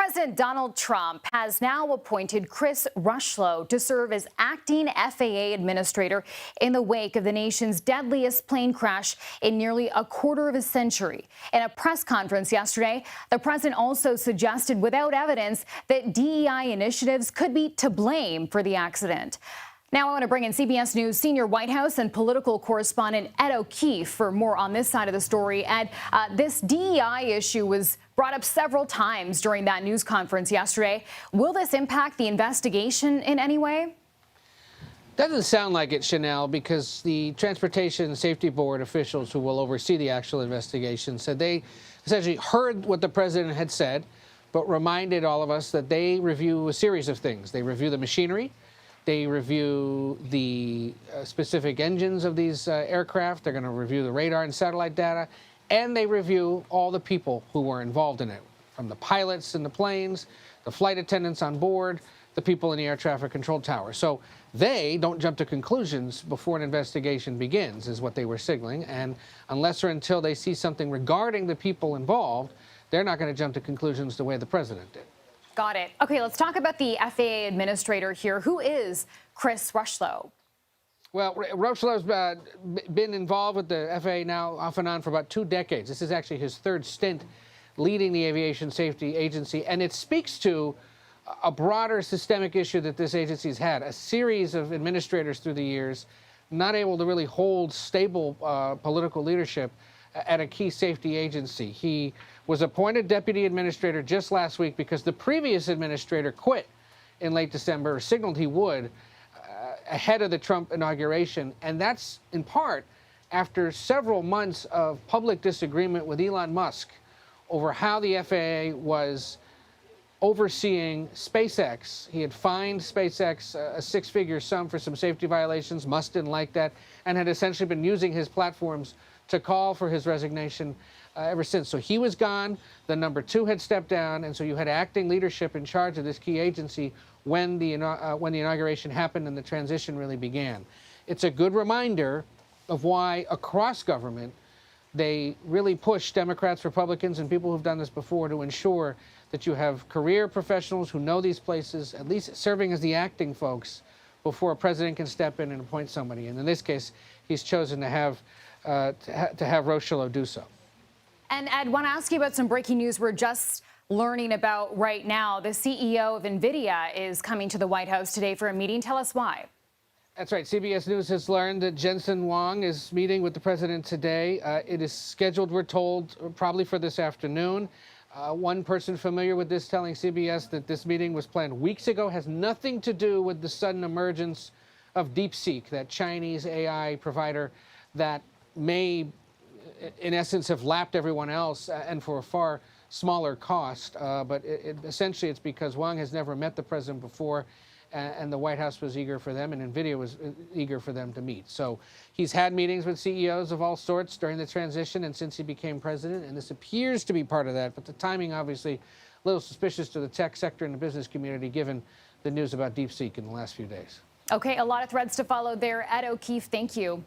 President Donald Trump has now appointed Chris Rocheleau to serve as acting FAA administrator in the wake of the nation's deadliest plane crash in nearly a quarter of a century. In a press conference yesterday, the president also suggested without evidence that DEI initiatives could be to blame for the accident. Now I want to bring in CBS News senior White House and political correspondent Ed O'Keefe for more on this side of the story. Ed, this DEI issue was brought up several times during that news conference yesterday. Will this impact the investigation in any way? Doesn't sound like it, Chanel, because the Transportation Safety Board officials who will oversee the actual investigation said they essentially heard what the president had said, but reminded all of us that they review a series of things. They review the machinery. They review the specific engines of these aircraft. They're going to review the radar and satellite data. And they review all the people who were involved in it, from the pilots in the planes, the flight attendants on board, the people in the air traffic control tower. So they don't jump to conclusions before an investigation begins, is what they were signaling. And unless or until they see something regarding the people involved, they're not going to jump to conclusions the way the president did. Got it. Okay, let's talk about the FAA administrator here. Who is Chris Rocheleau? Well, Rocheleau's been involved with the FAA now off and on for about 2 decades. This is actually his third stint leading the Aviation Safety Agency, and it speaks to a broader systemic issue that this agency's had. A series of administrators through the years not able to really hold stable political leadership at a key safety agency. He was appointed deputy administrator just last week because the previous administrator quit in late December, or signaled he would, ahead of the Trump inauguration. And that's in part after several months of public disagreement with Elon Musk over how the FAA was overseeing SpaceX. He had fined SpaceX a 6-figure sum for some safety violations. Musk didn't like that, and had essentially been using his platforms to call for his resignation ever since. So he was gone, the number 2 had stepped down, and so you had acting leadership in charge of this key agency when the inauguration happened and the transition really began. It's a good reminder of why across government they really push Democrats, Republicans, and people who've done this before to ensure that you have career professionals who know these places, at least serving as the acting folks, before a president can step in and appoint somebody. And in this case, he's chosen to have Rocheleau do so. And Ed, I want to ask you about some breaking news we're just learning about right now. The CEO of NVIDIA is coming to the White House today for a meeting. Tell us why. That's right. CBS News has learned that Jensen Huang is meeting with the president today. It is scheduled, we're told, probably for this afternoon. One person familiar with this telling CBS that this meeting was planned weeks ago, has nothing to do with the sudden emergence of DeepSeek, that Chinese AI provider that may, in essence, have lapped everyone else and for a far smaller cost. But essentially it's because Huang has never met the president before, and the White House was eager for them, and NVIDIA was eager for them to meet. So he's had meetings with CEOs of all sorts during the transition and since he became president, and this appears to be part of that. But the timing, obviously, a little suspicious to the tech sector and the business community, given the news about DeepSeek in the last few days. Okay, a lot of threads to follow there. Ed O'Keefe, thank you.